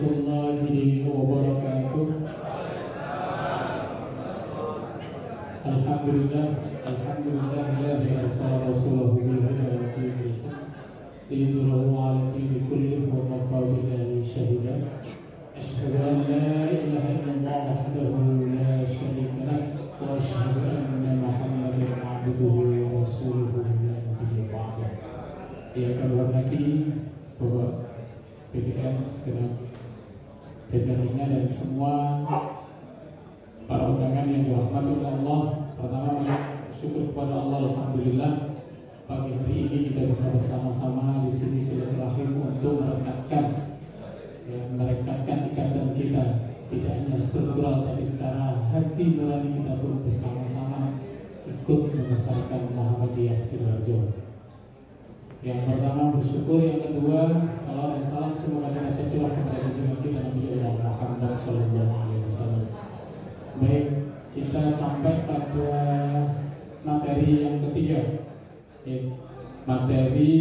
warahmatullahi wabarakatuh. Alhamdulillah, alhamdulillahilladzi arsala rasulahu bil huda wa dinil haq liyudhhirahu 'ala dini kullihi wa kafaa billahi shahida. Asyhadu an la ilaha illallah wahdahu la syarika lah wa asyhadu anna Muhammadan 'abduhu wa rasuluhu la nabiyya ba'dah. Yang kami hormati Bapak PDM segenap jajarannya dan semua para undangan yang dirahmati oleh Allah. Pertama, syukur kepada Allah, alhamdulillah pagi hari ini kita bisa bersama-sama di sini silaturahim untuk merekatkan ikatan kita, tidak hanya struktural tapi secara hati nurani kita pun bersama-sama ikut membesarkan Muhammadiyah Sidoarjo. Yang pertama bersyukur, yang kedua salam dan salam semoga kita tercurah kepada junjungan kita Nabi Muhammad sallallahu alaihi wasallam. Baik, kita sampai pada materi yang ketiga, materi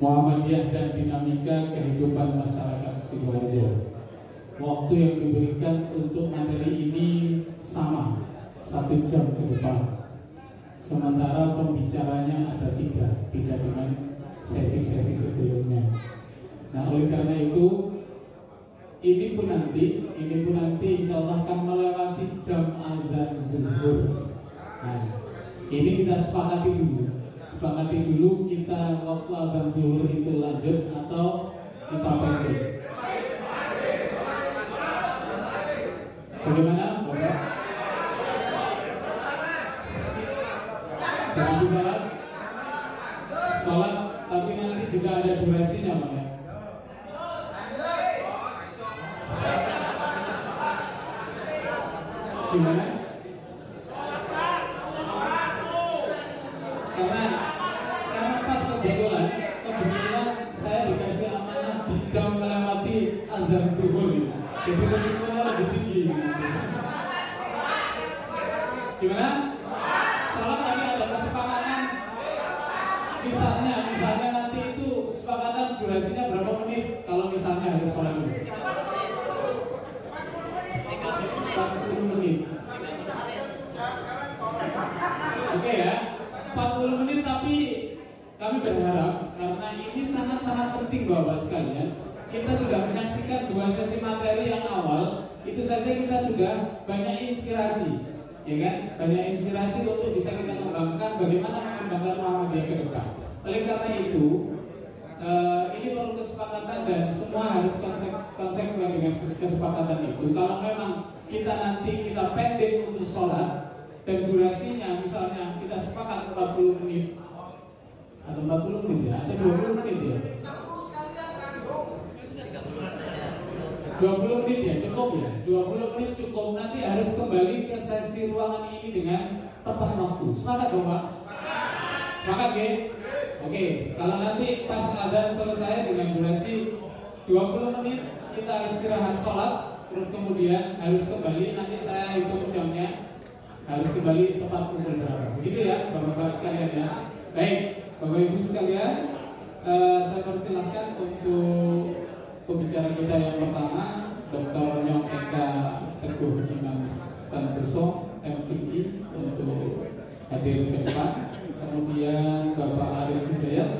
Muhammadiyah dan dinamika kehidupan masyarakat Sidoarjo. Waktu yang diberikan untuk materi ini sama 1 jam ke depan. Sementara pembicaranya ada 3, tidak dengan sesi-sesi sebelumnya. Nah, oleh karena itu, ini pun nanti insya Allah akan melewati jam azan zuhur. Nah, ini kita sepakati dulu kita waktu azan zuhur itu lanjut atau kita pendek. Bagaimana, Bapak? Jangan sholat, tapi nanti juga ada durasinya, Pak ya. Gimana? Karena pas kebetulan saya dikasih amanah di jam melewati azan zuhur. Jadi resikonya lebih tinggi. Gimana? Sholat tadi ada kesepakatan. Misalnya nanti itu kesepakatan durasinya berapa menit? Kalau misalnya harus sholat dulu 40 menit. Oke ya, 40 menit, tapi kami berharap karena ini sangat-sangat penting Bapak sekalian, kita sudah menyaksikan 2 sesi materi yang awal, itu saja kita sudah banyak inspirasi, ya kan? Banyak inspirasi untuk bisa kita kembangkan bagaimana mengembangkan Muhammadiyah ke depan. Oleh karena itu, ini perlu kesepakatan dan semua harus konsekuen dengan kesepakatan itu. Kalau memang kita pendek untuk sholat dan durasinya misalnya kita sepakat 40 menit atau 40 menit ya, atau 20 menit ya, 20 menit ya cukup ya, 20 menit cukup. Nanti harus kembali ke sesi ruangan ini dengan tepat waktu. Semangat dong Pak? Semangat ya? Oke, kalau nanti pas adzan selesai dengan durasi 20 menit kita istirahat sholat, terus kemudian harus kembali, nanti saya hitung jamnya, harus kembali tepat pukul berapa. Begitu ya Bapak-Bapak sekalian ya. Baik, Bapak Ibu sekalian, saya persilahkan untuk pembicara kita yang pertama, Dr. Nyong Eka Teguh Imam Santoso, MPI, untuk hadir ke depan. Kemudian Bapak Arif Hidayat,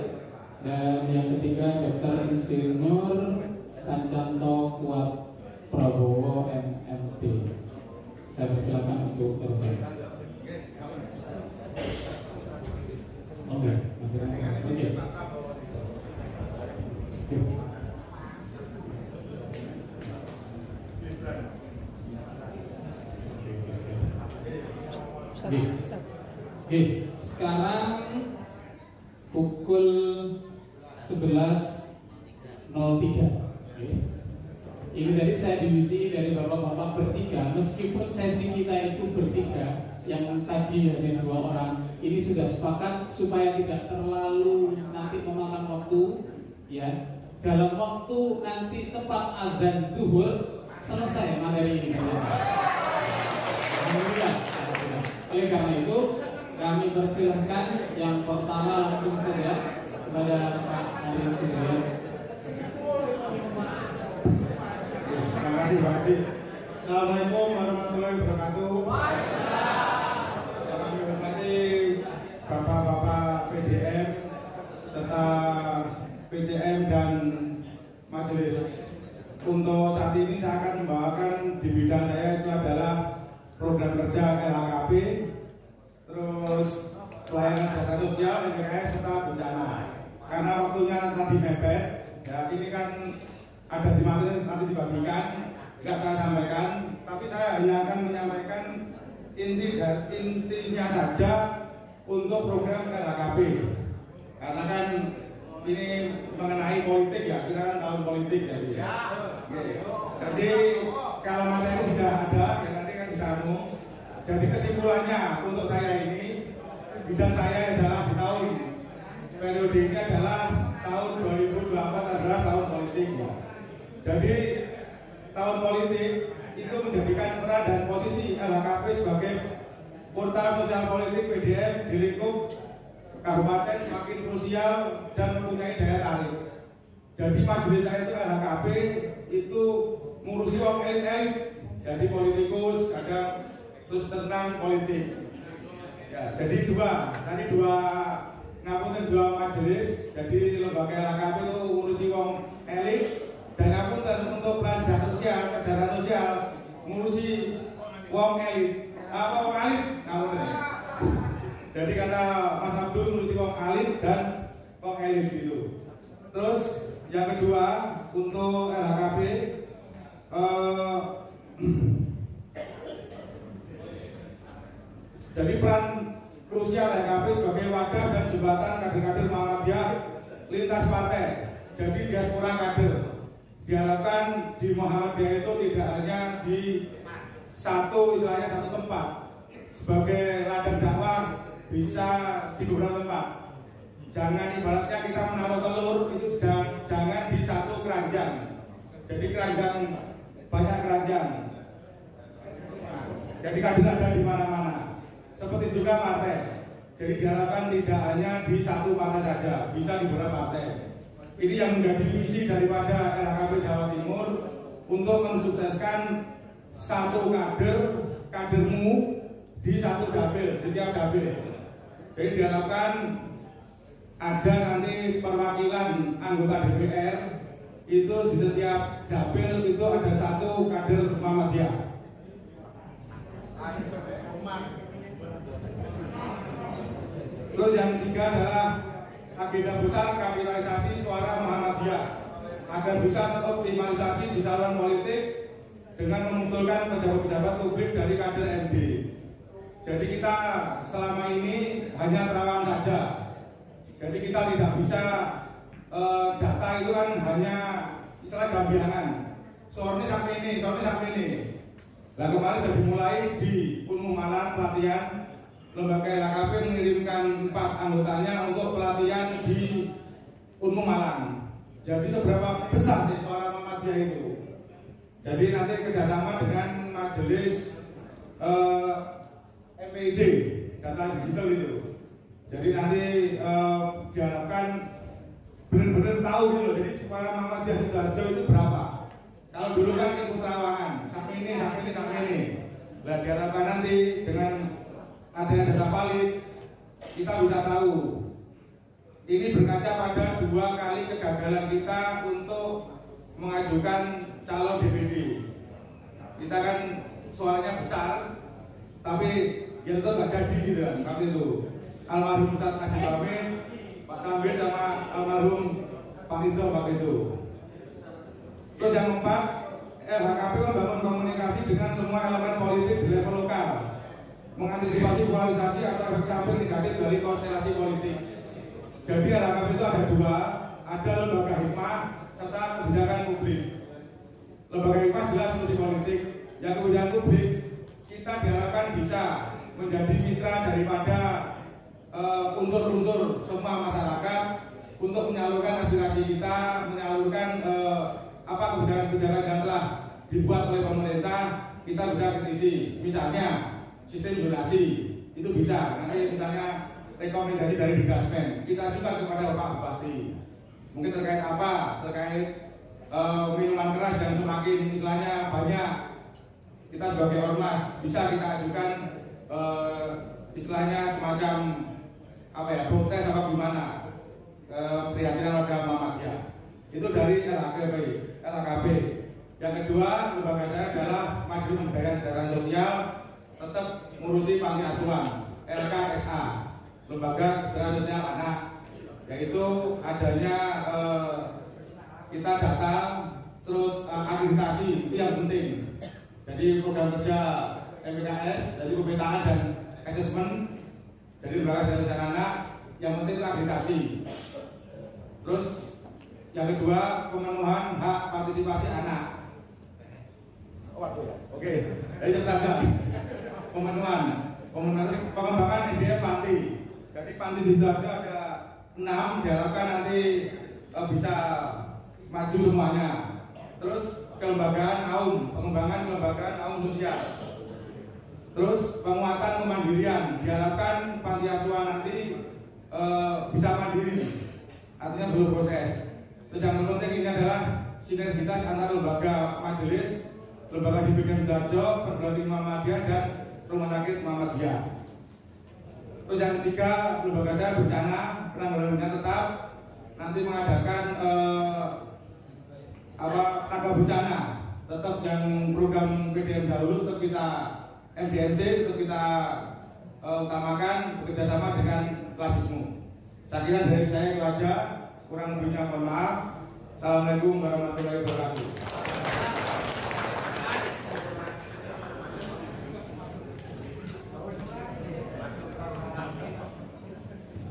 dan yang ketiga Dr. Insinyur Kancanto Kuat Prabowo MMT. Saya persilakan untuk berbicara. Oke. Oke, sekarang pukul 11.03. Ini tadi saya diisi dari bapak-bapak bertiga. Meskipun sesi kita itu bertiga, yang tadi ada 2 orang, ini sudah sepakat supaya tidak terlalu nanti memakan waktu, ya. Dalam waktu nanti tepat azan zuhur selesai materi ini. Alhamdulillah. Oleh karena itu, kami persilahkan yang pertama langsung saja kepada Pak Arif Hidayat. Terima kasih Pak Haji. Assalamualaikum warahmatullahi wabarakatuh. Kami hormati Bapak-Bapak PDM serta PCM dan majelis. Untuk saat ini saya akan membawakan di bidang saya itu adalah program kerja LHKP, terus pelayanan jasa sosial, NPKS serta bencana. Karena waktunya tadi mepet, ya ini kan ada di materi nanti dibagikan, tidak saya sampaikan, tapi saya hanya akan menyampaikan intinya saja untuk program LHKP. Karena kan ini mengenai politik ya, kita kan tahun politik jadi. Jadi kalau materi sudah ada, ya nanti kan bisa Jadi kesimpulannya untuk saya ini, bidang saya adalah di tahun periode ini adalah tahun 2024 adalah tahun politik. Jadi tahun politik itu menjadikan peran dan posisi LHKP sebagai portal sosial politik PDM di lingkup kabupaten semakin krusial dan mempunyai daya tarik. Jadi majelis saya itu LHKP itu ngurusi wong elit-elit, jadi politikus, kadang terus tentang politik. Ya, jadi dua majelis, jadi lembaga LHKP itu ngurusi wong elit dan ngapunten untuk pelajar sosial, kejahatan sosial ngurusi wong elit, wong alit, ngapunten. Jadi kata Mas Abdul ngurusi wong alit dan wong elit gitu. Terus yang kedua untuk LHKP jadi peran krusial LHKP sebagai wadah dan jembatan kader-kader Muhammadiyah lintas partai. Jadi diaspora kader diharapkan di Muhammadiyah itu tidak hanya di satu tempat sebagai ladang dakwah, bisa di beberapa tempat. Jangan ibaratnya kita menaruh telur itu jangan di satu keranjang. Jadi keranjang banyak keranjang. Jadi kader ada di mana-mana. Seperti juga partai. Jadi diharapkan tidak hanya di satu partai saja, bisa di beberapa partai. Ini yang menjadi misi daripada LHKP Jawa Timur untuk mensukseskan satu kadermu di satu dapil, di tiap dapil. Jadi diharapkan ada nanti perwakilan anggota DPR itu di setiap dapil itu ada satu kader Muhammadiyah. Terus yang ketiga adalah agenda besar kapitalisasi suara Muhammadiyah agar bisa teroptimalisasi di saluran politik dengan memunculkan pejabat-pejabat publik dari kader MD. Jadi kita selama ini hanya terawan saja. Jadi kita tidak bisa data itu kan hanya istilah gambiangan. Soalnya sampai ini. Nah kemarin sudah dimulai di Unmu Malang pelatihan. Lembaga LHKP mengirimkan 4 anggotanya untuk pelatihan di Unmu Malang. Jadi seberapa besar sih suara Muhammadiyah itu? Jadi nanti kerjasama dengan majelis MPID data digital itu. Jadi nanti diharapkan benar-benar tahu gitu. Jadi suara Muhammadiyah Sidoarjo itu berapa? Kalau dulu kan ikut terawangan sampai ini. Nah diharapkan nanti dengan adanya data valid kita bisa tahu. Ini berkaca pada 2 kali kegagalan kita untuk mengajukan calon DPD. Kita kan suaranya besar, tapi ya tetap nggak jadi gitu kan waktu itu. Almarhum Ustadz Haji Bamin, Pak Tambir sama almarhum Pak Ridho waktu itu. Terus yang keempat, LHKP membangun komunikasi dengan semua elemen politik di level lokal, mengantisipasi polarisasi atau efek samping negatif dari konstelasi politik. Jadi LHKP itu ada 2, ada lembaga hikmah serta kebijakan publik. Lembaga hikmah jelas fungsi politik, yang kebijakan publik kita diharapkan bisa menjadi mitra daripada unsur-unsur semua masyarakat untuk menyalurkan aspirasi kita, menyalurkan kebijakan-kebijakan yang telah dibuat oleh pemerintah, kita bisa kritisi. Misalnya sistem zonasi itu bisa, nanti misalnya rekomendasi dari Digasmen kita juga kepada Bapak Bupati, mungkin terkait apa, terkait minuman keras yang semakin istilahnya banyak, kita sebagai ormas bisa kita ajukan istilahnya semacam apa ya, protes apa gimana, keprihatinan warga Muhammadiyah. Itu dari LHKB. Yang kedua, lembaga saya adalah Majelis Pemberdayaan Kesejahteraan Sosial, tetap ngurusi panti asuhan, LKSA, Lembaga Kesejahteraan Sosial Anak, yaitu adanya kita data, terus akreditasi, itu yang penting. Jadi program kerja MPKS, jadi pemetaan dan asesmen dari Lembaga Kesejahteraan Sosial Anak, yang penting itu akreditasi. Terus yang kedua, pemenuhan hak partisipasi anak. Oke, jadi cepat saja. Pemenuhan pengembangan SDM panti. Jadi panti di Sidoarjo ada 6, diharapkan nanti bisa maju semuanya. Terus kelembagaan AUM, pengembangan kelembagaan AUM sosial. Terus penguatan kemandirian, diharapkan panti asuhan nanti bisa mandiri, artinya belum proses. Terus yang terpenting ini adalah sinergitas antara lembaga majelis, lembaga dibimbing Sidoarjo, perguruan tinggi Muhammadiyah dan rumah sakit Muhammadiyah. Terus yang ketiga, lembaga saya bencana, penanggulangan bencana tetap nanti mengadakan tangga bencana, tetap yang program PDM dahulu tetap kita MDMC, tetap kita utamakan bekerjasama dengan Klasismu. Saya kira dari saya itu aja, kurang lebihnya mohon maaf. Assalamualaikum warahmatullahi wabarakatuh.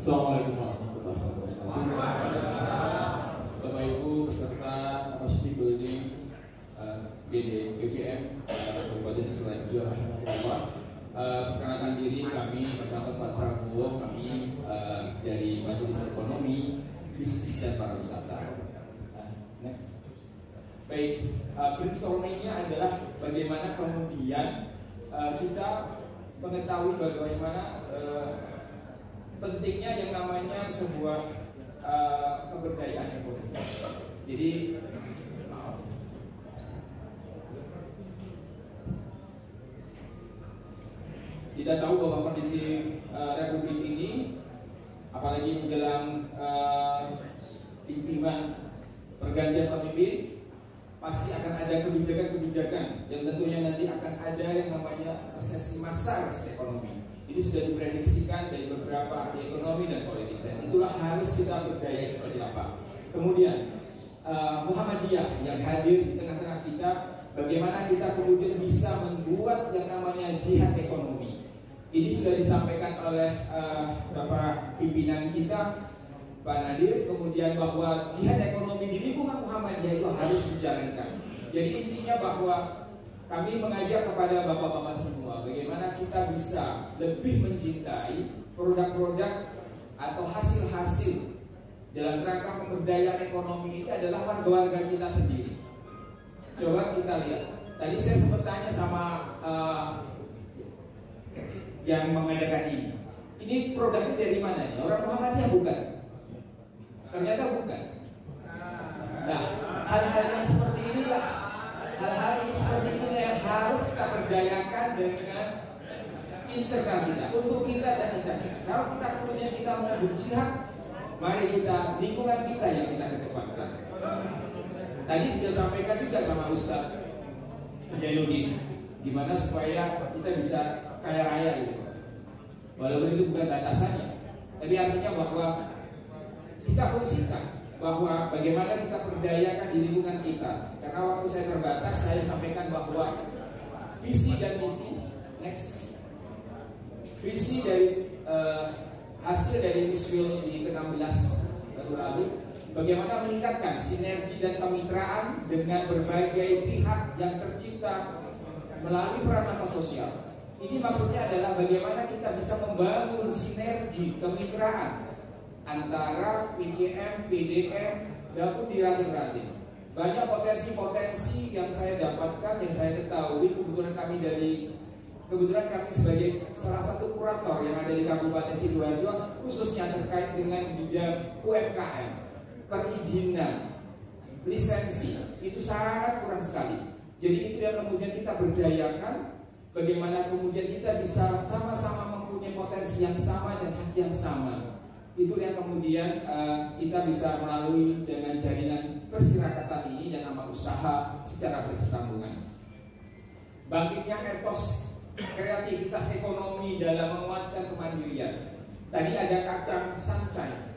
Assalamualaikum warahmatullahi wabarakatuh. Bapak Ibu peserta Masjid Building BDGM Kabupaten Sidoarjo, rahimahullah. Perkenalkan diri, kami Pak Prabowo, kami dari Majelis Ekonomi, Bisnis dan Pariwisata. Next. Baik, brainstormingnya adalah bagaimana kemudian kita mengetahui bagaimana pentingnya yang namanya sebuah keberdayaan ekonomi. Jadi kita tahu bahwa kondisi Republik ini, apalagi menjelang intiman pergantian pemimpin, pasti akan ada kebijakan-kebijakan yang tentunya nanti akan ada yang namanya resesi massal ekonomi. Ini sudah diprediksikan dari beberapa ahli ekonomi dan politik, dan itulah harus kita berdaya seperti apa. Kemudian Muhammadiyah yang hadir di tengah-tengah kita, bagaimana kita kemudian bisa membuat yang namanya jihad ekonomi. Ini sudah disampaikan oleh Bapak pimpinan kita, Pak Nadir, kemudian bahwa jihad ekonomi di lingkungan Muhammadiyah itu harus dijalankan. Jadi intinya bahwa kami mengajak kepada bapak-bapak semua, bagaimana kita bisa lebih mencintai produk-produk atau hasil-hasil dalam rangka pemberdayaan ekonomi ini adalah warga-warga kita sendiri. Coba kita lihat. Tadi saya sempat tanya sama yang mengadakan ini. Ini produknya dari mana nih? Orang Muhammadiyah bukan? Ternyata bukan. Nah, hal-hal yang seperti inilah, hal-hal ini seperti inilah yang harus kita berdayakan dengan internal kita, untuk kita dan kita. Kalau kita kemudian kita mau berjihad, mari kita lingkungan kita yang kita kedepankan. Tadi sudah sampaikan juga sama Ustaz Jainuddin, gimana supaya kita bisa kaya raya gitu. Walaupun itu bukan batasannya, tapi artinya bahwa kita fungsikan bahwa bagaimana kita berdayakan di lingkungan kita. Karena waktu saya terbatas, saya sampaikan bahwa visi dan misi, next, visi dari hasil dari Muswil di ke-16 lalu, bagaimana meningkatkan sinergi dan kemitraan dengan berbagai pihak yang tercipta melalui peran sosial. Ini maksudnya adalah bagaimana kita bisa membangun sinergi kemitraan antara PCM, PDM, maupun di ranting-ranting. Banyak potensi-potensi yang saya dapatkan, yang saya ketahui, kebetulan kami sebagai salah satu kurator yang ada di Kabupaten Sidoarjo, khususnya terkait dengan bidang UMKM, perizinan, lisensi itu sangat kurang sekali. Jadi itu yang kemudian kita berdayakan, bagaimana kemudian kita bisa sama-sama mempunyai potensi yang sama dan hak yang sama. Itu yang kemudian kita bisa melalui dengan jaringan persirakatan ini dan amal usaha secara bersambungan. Bangkitnya etos kreativitas ekonomi dalam menguatkan kemandirian. Tadi ada kacang sancai.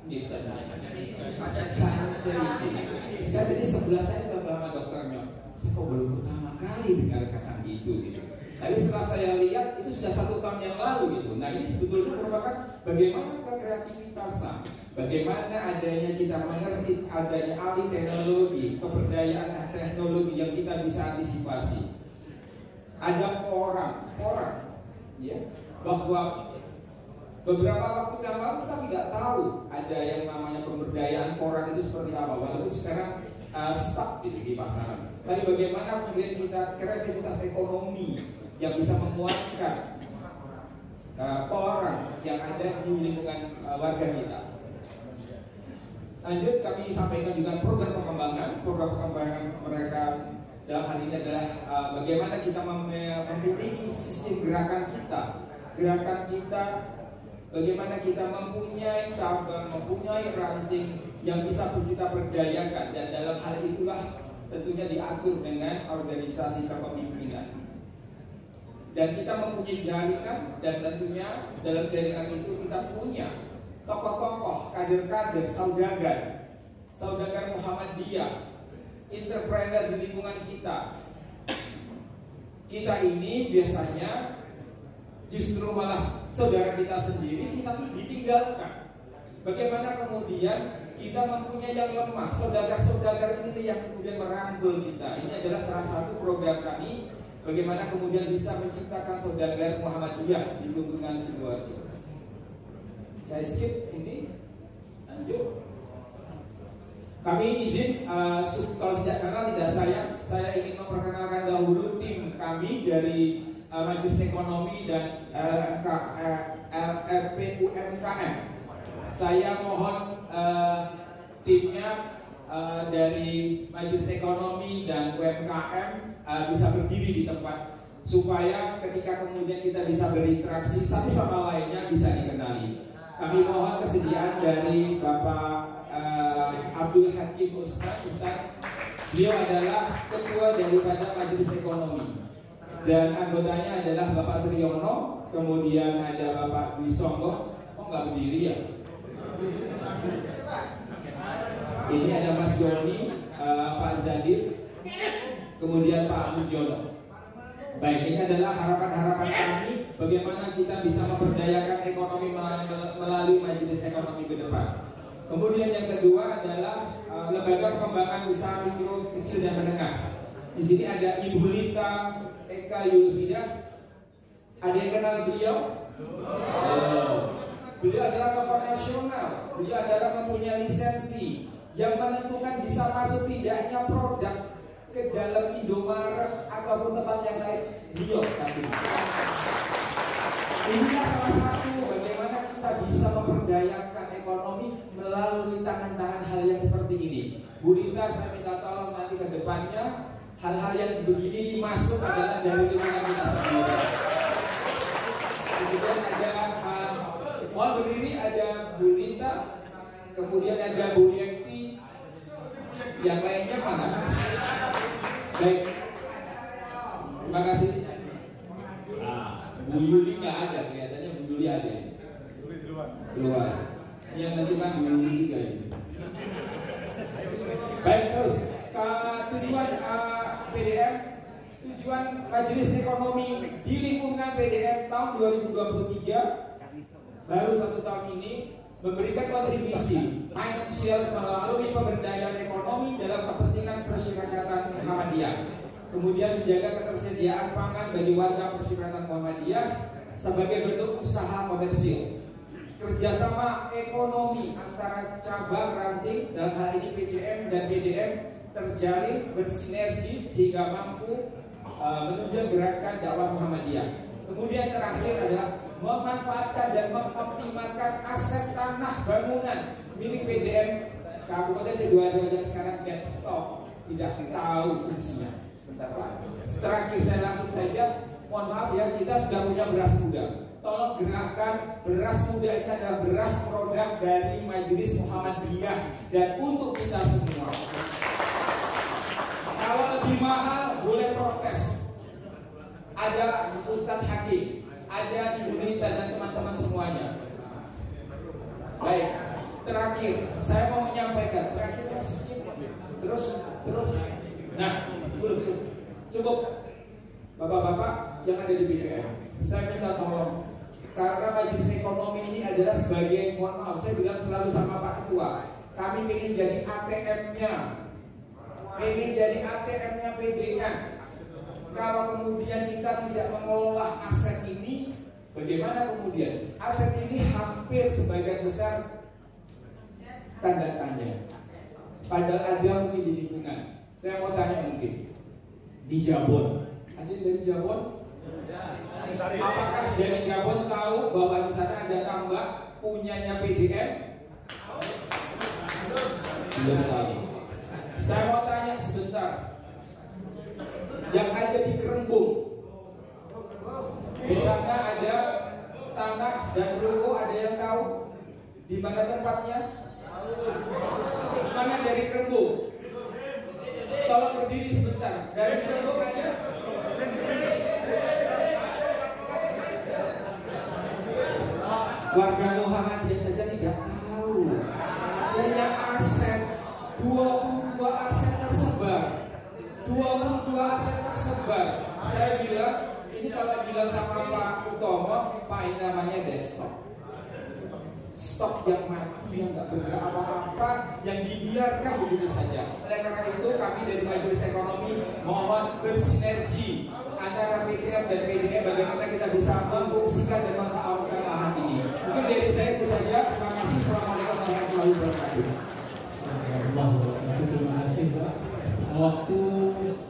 Ini kacang sancai. Saya tadi sebelah saya sudah lama dokternya. Saya kok belum pertama kali dengar kacang itu gitu. Tapi setelah saya lihat itu sudah 1 tahun yang lalu gitu. Nah ini sebetulnya merupakan bagaimana kekreativitasan, bagaimana adanya kita mengerti adanya alih teknologi, pemberdayaan teknologi yang kita bisa antisipasi. Ada orang, ya, bahwa beberapa waktu yang lalu kita tidak tahu ada yang namanya pemberdayaan orang itu seperti apa. Walaupun sekarang stuck di pasaran. Tapi bagaimana kemudian kita kreativitas ekonomi yang bisa menguatkan orang yang ada di lingkungan warga kita. Lanjut kami sampaikan juga program pengembangan mereka dalam hal ini adalah bagaimana kita memiliki sistem gerakan kita, bagaimana kita mempunyai cabang, mempunyai ranting yang bisa kita berdayakan, dan dalam hal itulah tentunya diatur dengan organisasi kepemimpinan. Dan kita mempunyai jaringan, dan tentunya dalam jaringan itu kita punya tokoh-tokoh, kader-kader, saudagar Muhammadiyah, entrepreneur di lingkungan kita. Kita ini biasanya justru malah saudara kita sendiri kita ditinggalkan. Bagaimana kemudian kita mempunyai yang lemah, saudagar-saudagar ini yang kemudian merangkul kita. Ini adalah salah satu program kami. Bagaimana kemudian bisa menciptakan saudagar Muhammadiyah di lingkungan Sidoarjo. Saya skip ini, lanjut. Kami izin, kalau karena tidak saya ingin memperkenalkan dahulu tim kami dari Majelis Ekonomi dan LRPUMKM. Saya mohon timnya dari Majelis Ekonomi dan UMKM bisa berdiri di tempat supaya ketika kemudian kita bisa berinteraksi satu sama lainnya bisa dikenali. Kami mohon kesediaan dari Bapak Abdul Hakim Ustaz. Beliau adalah ketua daripada Majelis Ekonomi dan anggotanya adalah Bapak Sriono, kemudian ada Bapak Dwi Songgo. Oh nggak berdiri ya? Ini ada Mas Joni, Pak Zadir, kemudian Pak Mujiono. Baik, ini adalah harapan-harapan kami bagaimana kita bisa memberdayakan ekonomi melalui Majelis Ekonomi ke depan. Kemudian yang kedua adalah lembaga pengembangan usaha mikro, kecil dan menengah. Di sini ada Ibu Lita Eka Yulfidah. Ada yang kenal beliau? Beliau adalah tokoh nasional. Beliau adalah mempunyai lisensi yang menentukan bisa masuk tidaknya produk ke dalam Indomaret ataupun tempat yang lain. Beliau inilah salah satu bagaimana kita bisa memperdayakan ekonomi melalui tangan-tangan hal yang seperti ini. Bu Rita, saya minta tolong nanti ke depannya hal-hal yang begini dimasuk adalah dari lingkungan kita sendiri. Kemudian ada mohon berdiri, ada Bu Rita, kemudian ada Bu Yekti, yang lainnya mana? Baik, terima kasih. Bu Yuli nggak ada, kelihatannya Bu Yuli ada. Keluar. Yang menentukan Bu Yuli juga ini. Baik, terus tujuan PDM, tujuan Majelis Ekonomi di lingkungan PDM tahun 2023 baru 1 tahun ini memberikan kontribusi finansial melalui pemberdayaan ekonomi dalam kepentingan persyaratan Muhammadiyah. Kemudian menjaga ketersediaan pangan bagi warga persyaratan Muhammadiyah sebagai bentuk usaha komersil. Kerjasama ekonomi antara cabang ranting dalam hal ini PCM dan PDM terjalin bersinergi sehingga mampu menunjang gerakan dakwah Muhammadiyah. Kemudian terakhir adalah memanfaatkan dan mengoptimalkan aset tanah bangunan milik PDM Kabupaten Sidoarjo yang sekarang dead stop, tidak tahu fungsinya. Sebentar Pak. Terakhir saya langsung saja, mohon maaf ya, kita sudah punya beras muda. Tolong gerakkan beras muda ini adalah beras produk dari Majelis Muhammadiyah dan untuk kita semua. Kalau lebih mahal boleh protes. Ada Ustadz Hakim, ada Ibu Nita dan teman-teman semuanya. Baik, terakhir saya mau menyampaikan terus. Nah, cukup bapak-bapak yang ada di BCM. Saya minta tolong, karena majelis ekonomi ini adalah sebagai, mohon maaf, saya bilang selalu sama Pak Ketua, kami ingin jadi ATM-nya, PDN. Kalau kemudian kita tidak mengelola aset ini, bagaimana kemudian? Aset ini hampir sebagian besar tanda tanya. Padahal ada mungkin di lingkungan. Saya mau tanya mungkin di Jabon. Ada yang dari Jabon? Apakah dari Jabon tahu bahwa di sana ada tambak punyanya PDN? Belum tahu. Saya mau tanya sebentar. Yang ada di Kerembung, di sana ada tanah dan ruko, ada yang tahu di mana tempatnya? Mana dari Kerembung? Tolong berdiri sebentar. Dari Kerembung ada? Warga Muhammadiyah saja tidak tahu. Punya aset 22 aset tersebar. 22 aset tersebar. Saya bilang, ini kalau bilang sama Pak Utomo, Pak ini namanya desktop. Stok yang mati, yang nggak bergerak apa-apa, yang dibiarkan begitu saja. Oleh karena itu kami dari Majelis Ekonomi mohon bersinergi antara PCM dan PDM bagaimana kita bisa memfungsikan dan mengawalkan lahan ini. Mungkin dari saya itu saja. Terima kasih. Assalamualaikum warahmatullahi wabarakatuh. Terima kasih Pak. Waktu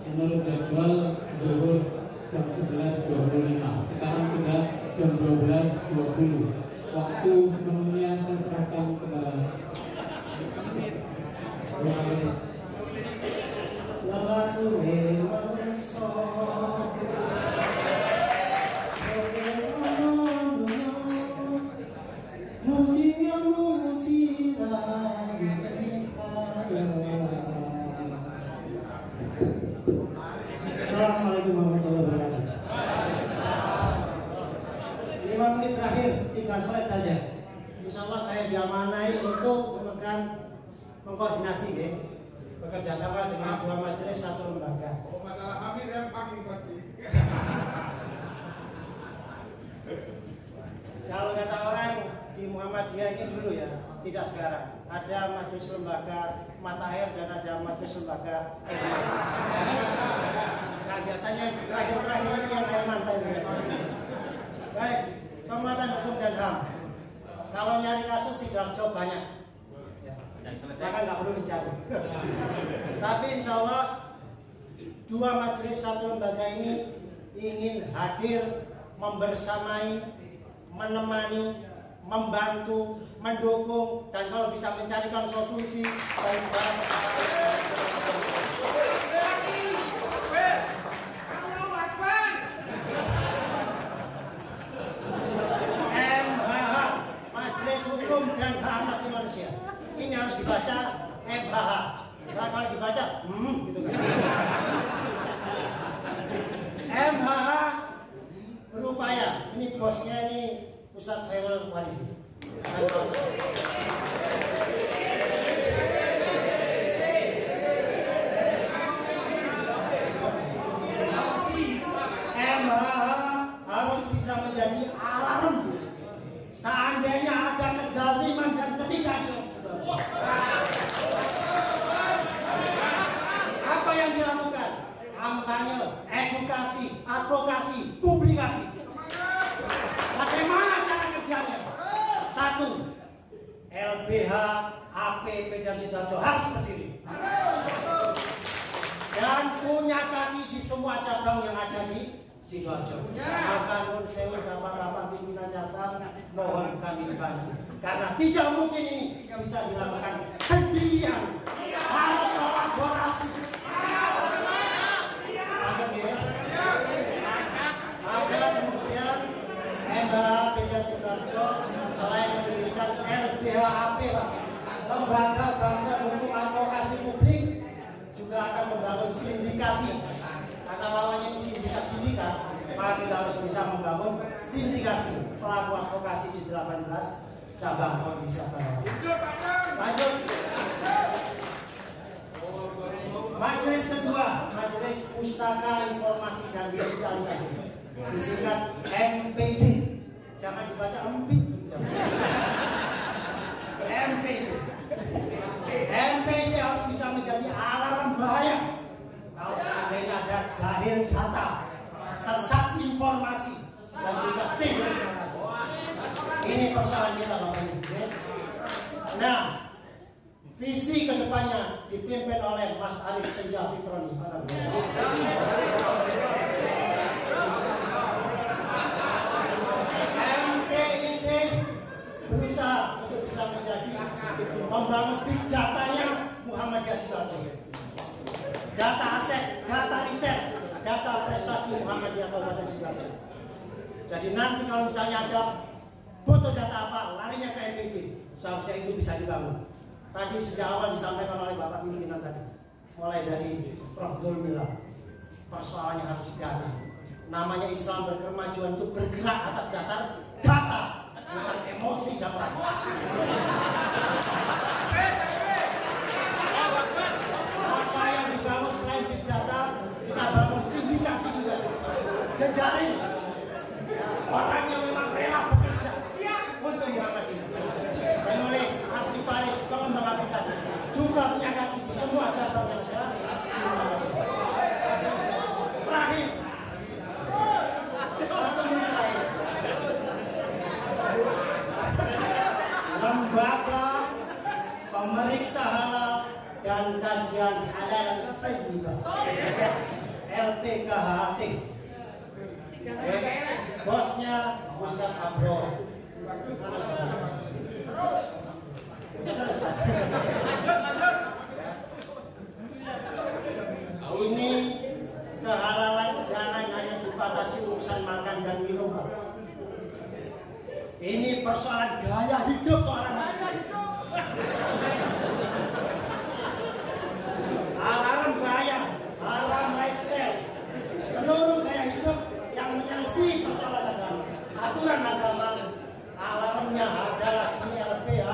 menurut jadwal zuhur jam 11.25. Sekarang sudah jam 12.20. Waktu sepenuhnya saya serahkan kepada Assalamualaikum warahmatullahi wabarakatuh. 5 menit terakhir, 3 slide saja. Insya Allah saya diamanai untuk mengkoordinasi bekerja sama dengan 2 majelis 1 lembaga. Oh, masalah Amir yang pagi pasti. Kalau kata orang di Muhammadiyah ini dulu ya, tidak sekarang. Ada majelis lembaga mata air dan ada majelis lembaga air mata. Nah biasanya terakhir-terakhir ini yang air mata itu. Baik, penguatan hukum dan HAM. Kalau nyari kasus tidak jauh banyak, maka nggak perlu dicari. Tapi insya Allah 2 majelis 1 lembaga ini ingin hadir membersamai, menemani, membantu, mendukung, dan kalau bisa mencarikan solusi dari segala permasalahan. MHH, Majelis Hukum dan Hak Asasi Manusia. Ini harus dibaca MHH. Nah, kalau dibaca, gitu kan. MHH berupaya, ini bosnya ini Ustadz Khairul Warisi. MHH harus bisa menjadi alarm seandainya ada kezaliman dan ketidakadilan. Apa yang dilakukan? Kampanye, edukasi, advokasi, publikasi. Bagaimana cara kerjanya? 1. LBH, AP, Pdam Sidoarjo harus berdiri dan punya kaki di semua cabang yang ada di Sidoarjo. Maka nun sewu bapak-bapak pimpinan cabang mohon kami dibantu. Karena tidak mungkin ini bisa dilakukan sendirian. Harus kolaborasi. Maka kemudian MH Pemda Sidoarjo selain mendirikan LBHAP, Pak, Lembaga Bantuan Hukum Advokasi Publik, juga akan membangun sindikasi. Karena lawannya sindikat, maka kita harus bisa membangun sindikasi pelaku advokasi di 18 cabang organisasi. Lanjut. Majelis kedua, Majelis Pustaka Informasi dan Digitalisasi, disingkat MPD. Jangan dibaca empit. MPD. MPD harus bisa menjadi alarm bahaya kalau seandainya ada jahil data, sesat informasi, dan juga sihir informasi. Ini persoalan kita, Bapak Ibu. Nah, visi kedepannya dipimpin oleh Mas Arif Senja Fitroni. MPID berusaha untuk bisa menjadi membangun big datanya Muhammadiyah Sidoarjo. Data aset, data riset, data prestasi Muhammadiyah Kabupaten Sidoarjo. Jadi nanti kalau misalnya ada foto data apa, larinya ke MPID, seharusnya itu bisa dibangun. Tadi sejak awal disampaikan oleh Bapak pimpinan tadi, mulai dari Prof. Dulmila, persoalannya harus didata. Namanya Islam berkemajuan untuk bergerak atas dasar data, bukan emosi dan perasaan. Maka yang dibangun selain big data, kita bangun sindikasi juga, jejaring orang yang memang rela bekerja untuk Muhammadiyah. Penulis, arsiparis, pengembang aplikasi juga punya kaki di semua cabang yang ada. Terakhir, 1 menit terakhir, Lembaga Pemeriksa Halal dan Kajian Halal Thayyibah, LPKHT. Bosnya Ustaz Abro. Ini kehalalan jangan hanya dibatasi urusan makan dan minum. Ini persoalan gaya hidup seorang manusia. Alarm gaya, alarm lifestyle, seluruh gaya hidup yang menyelesaikan persoalan agama, aturan agama, alarmnya adalah LPH.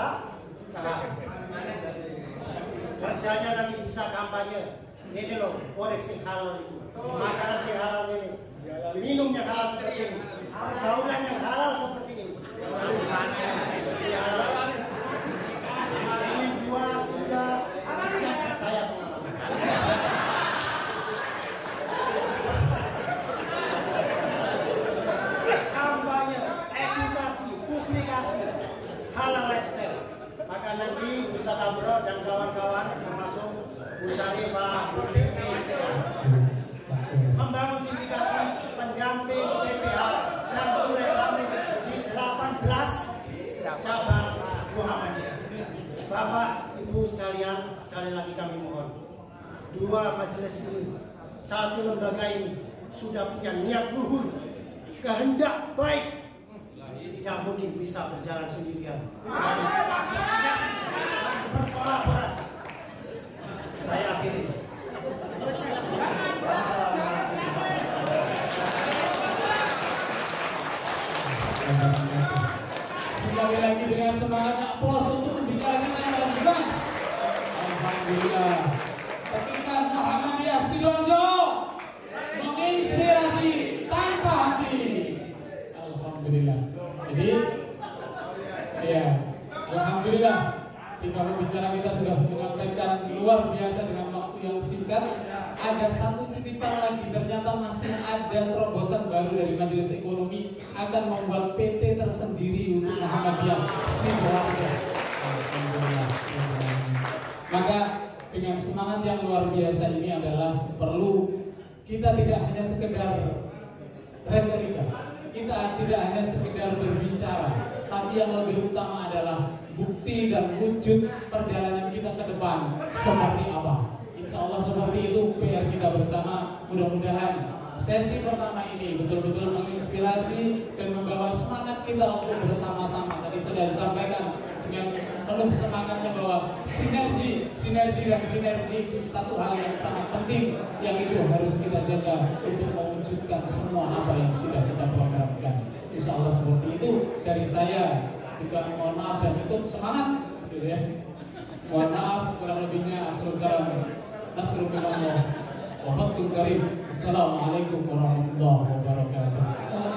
Kerjanya nanti bisa kampanye. Ini loh, koreksi halal itu, makanan si halal ini, minumnya halal seperti ini, pergaulan yang halal seperti ini. Ini 2, 3, saya pengalaman. Kampanye, edukasi, publikasi, halal lifestyle. Maka nanti Ustaz Abro dan kawan-kawan termasuk Bu Syarifah, Bu Pipi, membangun sindikasi pendamping PPH dan Surah Hamil di 18 cabang Muhammadiyah. Bapak, Ibu sekalian, sekali lagi kami mohon, 2 majelis ini, 1 lembaga ini sudah punya niat luhur, kehendak baik, tidak mungkin bisa berjalan sendirian. Berkolaborasi. Saya akhiri. Sekali lagi dengan semangatnya aplaus untuk pembicaraan yang benar. Alhamdulillah. Ketika Muhammadiyah Sidoarjo menginspirasi tanpa henti. Alhamdulillah. Jadi, ya, alhamdulillah. Tinggal pembicara kita sudah menyampaikan luar biasa dengan waktu yang singkat. Ada 1 titipan lagi, ternyata masih ada terobosan baru dari Majelis Ekonomi akan membuat PT tersendiri untuk Muhammadiyah Sidoarjo. Maka dengan semangat yang luar biasa ini adalah perlu kita tidak hanya sekedar retorika. Kita tidak hanya sekedar berbicara, tapi yang lebih utama adalah bukti dan wujud perjalanan kita ke depan seperti apa. Insya Allah seperti itu PR kita bersama. Mudah-mudahan sesi pertama ini betul-betul menginspirasi dan membawa semangat kita untuk bersama-sama. Tadi sudah disampaikan dengan penuh semangatnya bahwa sinergi itu satu hal yang sangat penting yang itu harus kita jaga untuk mewujudkan semua apa yang sudah kita programkan. Insya Allah seperti itu dari saya. Juga mohon maaf dan ikut semangat gitu ya. Mohon maaf kurang lebihnya. Akhirul kalam. Nasrul minallah. Wa fathul karim. Assalamualaikum warahmatullahi wabarakatuh.